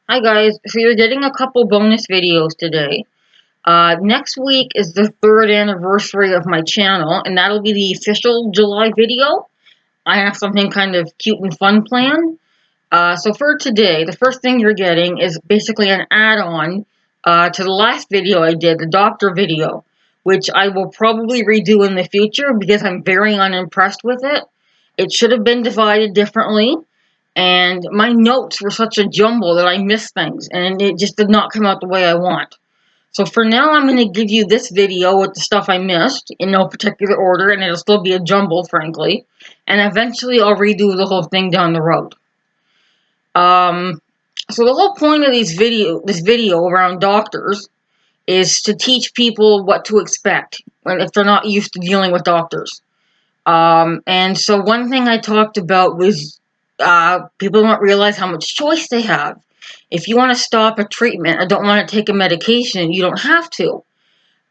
Hi guys, so you're getting a couple bonus videos today. Next week is the third anniversary of my channel, and that'll be the official July video. I have something kind of cute and fun planned. So for today, the first thing you're getting is basically an add-on to the last video I did, the doctor video, which I will probably redo in the future because I'm very unimpressed with it. It should have been divided differently, and my notes were such a jumble that I missed things, and it just did not come out the way I want. So for now, I'm going to give you this video with the stuff I missed in no particular order, and it'll still be a jumble, frankly. And eventually, I'll redo the whole thing down the road. So the whole point of this video around doctors is to teach people what to expect if they're not used to dealing with doctors. And so one thing I talked about was people don't realize how much choice they have. If you want to stop a treatment or don't want to take a medication, you don't have to.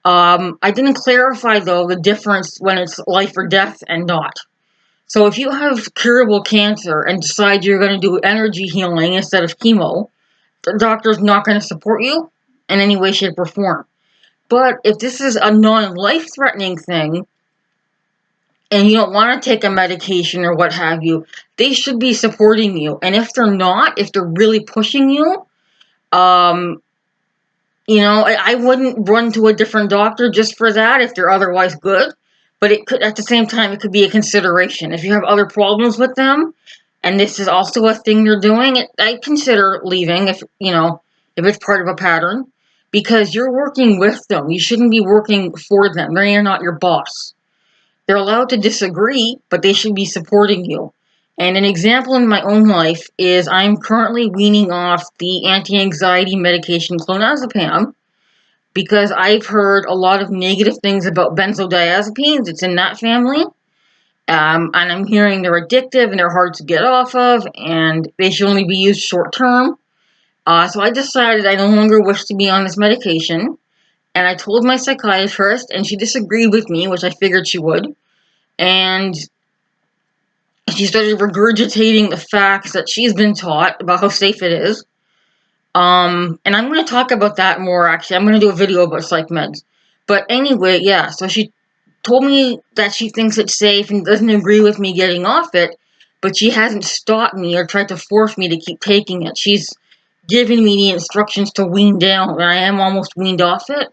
I didn't clarify, though, the difference when it's life or death and not. So if you have curable cancer and decide you're going to do energy healing instead of chemo, the doctor's not going to support you in any way, shape, or form. But if this is a non-life-threatening thing, and you don't want to take a medication or what have you, they should be supporting you. And if they're not, if they're really pushing you, um, I wouldn't run to a different doctor just for that if they're otherwise good. But it could, at the same time, it could be a consideration. If you have other problems with them, and this is also a thing you're doing, I consider leaving if it's part of a pattern, because you're working with them. You shouldn't be working for them. They are not your boss. They're allowed to disagree, but they should be supporting you. And an example in my own life is I'm currently weaning off the anti-anxiety medication clonazepam because I've heard a lot of negative things about benzodiazepines. It's in that family. And I'm hearing they're addictive and they're hard to get off of, and they should only be used short term. So I decided I no longer wish to be on this medication. And I told my psychiatrist, and she disagreed with me, which I figured she would. And she started regurgitating the facts that she's been taught about how safe it is. And I'm going to talk about that more, actually. I'm going to do a video about psych meds. But anyway, yeah, so she told me that she thinks it's safe and doesn't agree with me getting off it, but she hasn't stopped me or tried to force me to keep taking it. She's given me the instructions to wean down, and I am almost weaned off it.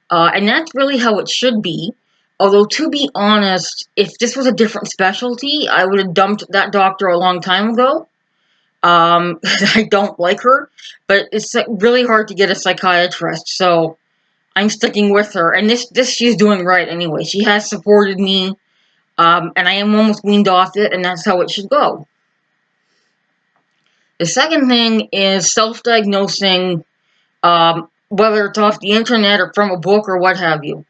And that's really how it should be. Although, to be honest, if this was a different specialty, I would have dumped that doctor a long time ago. I don't like her, but it's really hard to get a psychiatrist, so I'm sticking with her. And this she's doing right anyway. She has supported me, and I am almost weaned off it, and that's how it should go. The second thing is self-diagnosing, whether it's off the internet or from a book or what have you.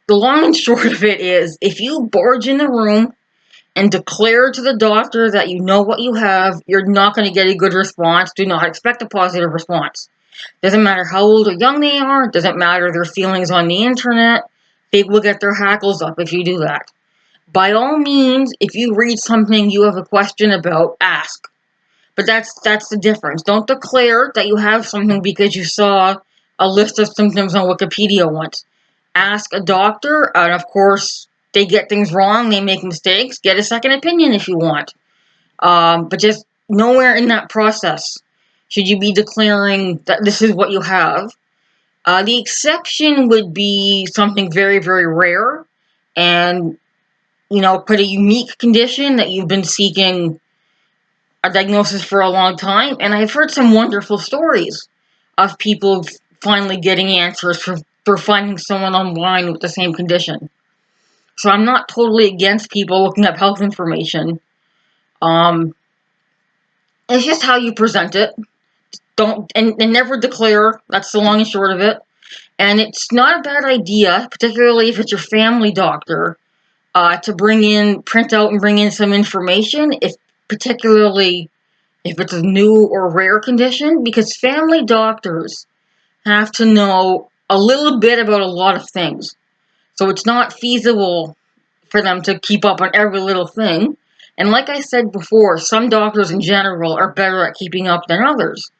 The long and short of it is, if you barge in the room and declare to the doctor that you know what you have, you're not going to get a good response. Do not expect a positive response. Doesn't matter how old or young they are. Doesn't matter their feelings on the internet. They will get their hackles up if you do that. By all means, if you read something you have a question about, ask. But that's the difference. Don't declare that you have something because you saw a list of symptoms on Wikipedia once. Ask a doctor, and of course, they get things wrong, they make mistakes. Get a second opinion if you want. But just nowhere in that process should you be declaring that this is what you have. The exception would be something very, very rare and, quite a unique condition that you've been seeking a diagnosis for a long time. And I've heard some wonderful stories of people finally getting answers for finding someone online with the same condition. So I'm not totally against people looking up health information. It's just how you present it. Don't and never declare. That's the long and short of it. And it's not a bad idea, particularly if it's your family doctor, to print out and bring in some information, particularly if it's a new or rare condition, because family doctors have to know a little bit about a lot of things. So it's not feasible for them to keep up on every little thing. And like I said before, some doctors in general are better at keeping up than others.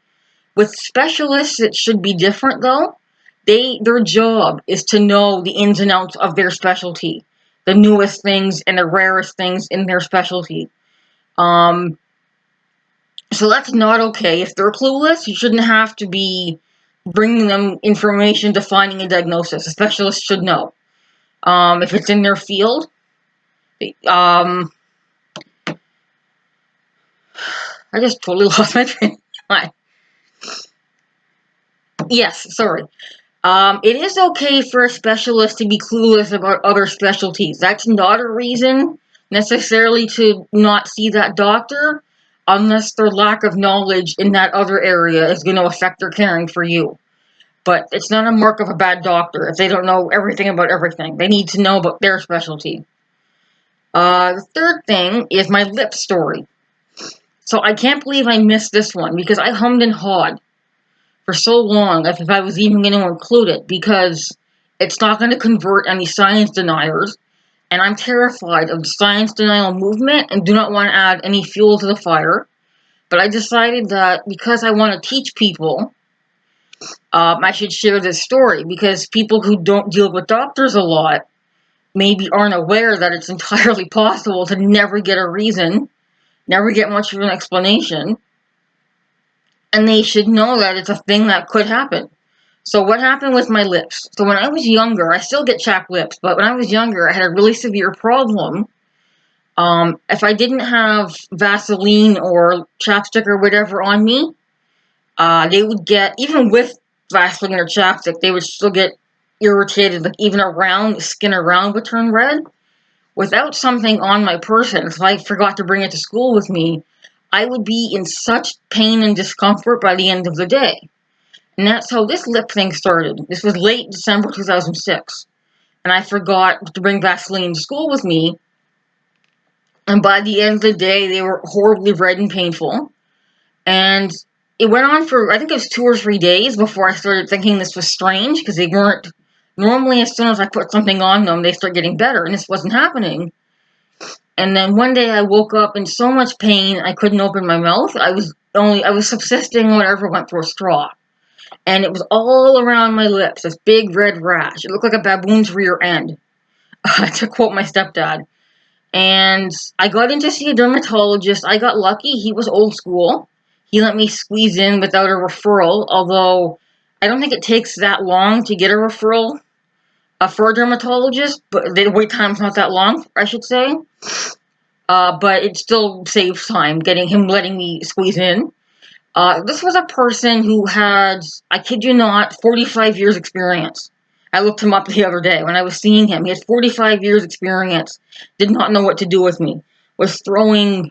With specialists, it should be different though. Their job is to know the ins and outs of their specialty, the newest things and the rarest things in their specialty. Um, so that's not okay. If they're clueless, you shouldn't have to be bringing them information defining a diagnosis. A specialist should know. If it's in their field, um, I just totally lost my train of thought. Yes, sorry. It is okay for a specialist to be clueless about other specialties. That's not a reason necessarily to not see that doctor unless their lack of knowledge in that other area is going to affect their caring for you. But it's not a mark of a bad doctor if they don't know everything about everything. They need to know about their specialty. The third thing is my lip story. So I can't believe I missed this one because I hummed and hawed for so long as if I was even going to include it because it's not going to convert any science deniers, and I'm terrified of the science denial movement and do not want to add any fuel to the fire. But I decided that because I want to teach people, I should share this story because people who don't deal with doctors a lot maybe aren't aware that it's entirely possible to never get a reason, never get much of an explanation, and they should know that it's a thing that could happen. So what happened with my lips? So when I was younger, I still get chapped lips, but when I was younger, I had a really severe problem. If I didn't have Vaseline or chapstick or whatever on me, they would get, even with Vaseline or chapstick, they would still get irritated, like even around, the skin around would turn red. Without something on my person, if I forgot to bring it to school with me, I would be in such pain and discomfort by the end of the day. And that's how this lip thing started. This was late December 2006. And I forgot to bring Vaseline to school with me. And by the end of the day, they were horribly red and painful. And it went on for, I think it was 2 or 3 days before I started thinking this was strange because they weren't. Normally, as soon as I put something on them, they start getting better. And this wasn't happening. And then one day I woke up in so much pain I couldn't open my mouth. I was subsisting on whatever went through a straw. And it was all around my lips, this big red rash. It looked like a baboon's rear end, to quote my stepdad. And I got in to see a dermatologist. I got lucky. He was old school. He let me squeeze in without a referral, although I don't think it takes that long to get a referral for a dermatologist, but the wait time's not that long, I should say. But it still saves time letting me squeeze in. This was a person who had, I kid you not, 45 years experience. I looked him up the other day when I was seeing him. He had 45 years experience, did not know what to do with me, was throwing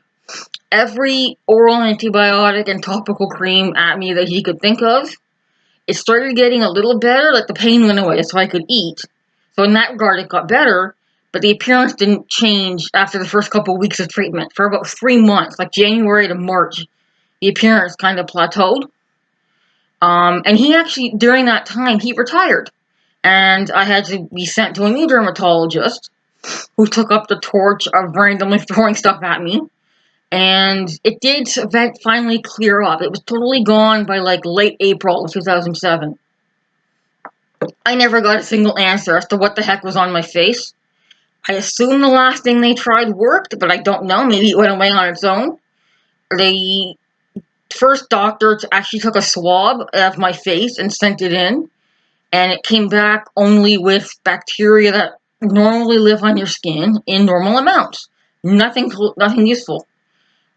every oral antibiotic and topical cream at me that he could think of. It started getting a little better, like the pain went away so I could eat. So in that regard, it got better, but the appearance didn't change after the first couple of weeks of treatment. For about 3 months, like January to March, the appearance kind of plateaued. And he actually, during that time, he retired. And I had to be sent to a new dermatologist who took up the torch of randomly throwing stuff at me. And it did finally clear up. It was totally gone by like late April of 2007. I never got a single answer as to what the heck was on my face. I assume the last thing they tried worked, but I don't know. Maybe it went away on its own. The first doctor actually took a swab of my face and sent it in, and it came back only with bacteria that normally live on your skin in normal amounts. Nothing useful.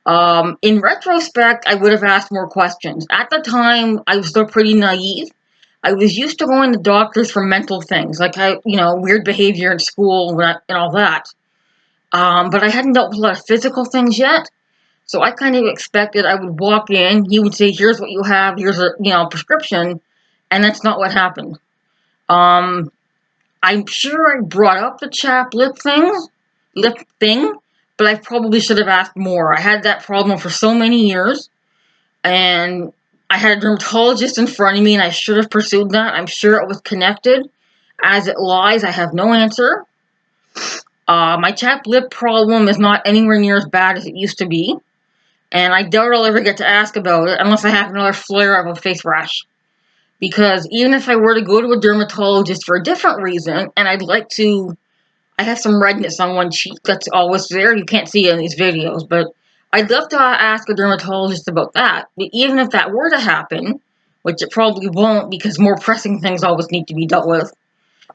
In retrospect, I would have asked more questions. At the time, I was still pretty naive. I was used to going to doctors for mental things, like weird behavior in school and all that. But I hadn't dealt with a lot of physical things yet. So I kind of expected I would walk in, he would say, "Here's what you have, here's a prescription," and that's not what happened. Um, I'm sure I brought up the chap lip thing, but I probably should have asked more. I had that problem for so many years, and I had a dermatologist in front of me, and I should have pursued that. I'm sure it was connected. As it lies, I have no answer. My chapped lip problem is not anywhere near as bad as it used to be. And I doubt I'll ever get to ask about it unless I have another flare of a face rash. Because even if I were to go to a dermatologist for a different reason, and I have some redness on one cheek that's always there. You can't see it in these videos, but I'd love to ask a dermatologist about that. But even if that were to happen, which it probably won't because more pressing things always need to be dealt with,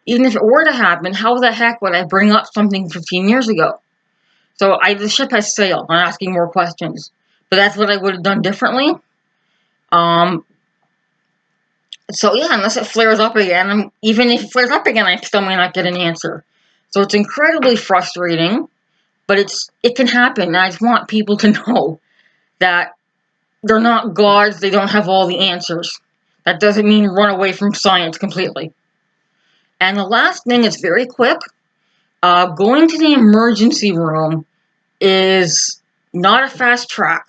even if it were to happen, how the heck would I bring up something 15 years ago? So the ship has sailed. I'm asking more questions. But that's what I would have done differently. Um, so yeah, unless it flares up again, even if it flares up again, I still may not get an answer. So it's incredibly frustrating, but it can happen. And I just want people to know that they're not gods. They don't have all the answers. That doesn't mean run away from science completely. And the last thing is very quick. Going to the emergency room is not a fast track.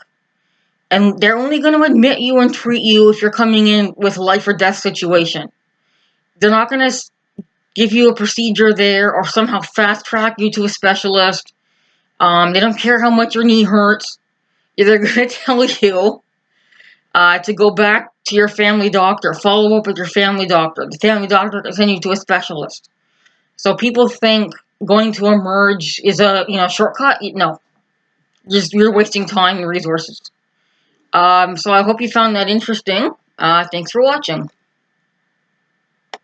And they're only going to admit you and treat you if you're coming in with a life or death situation. They're not going to give you a procedure there or somehow fast track you to a specialist. They don't care how much your knee hurts. They're going to tell you to go back to your family doctor, follow up with your family doctor. The family doctor can send you to a specialist. So people think going to Emerge is a shortcut. No, you're wasting time and resources. So I hope you found that interesting. Thanks for watching.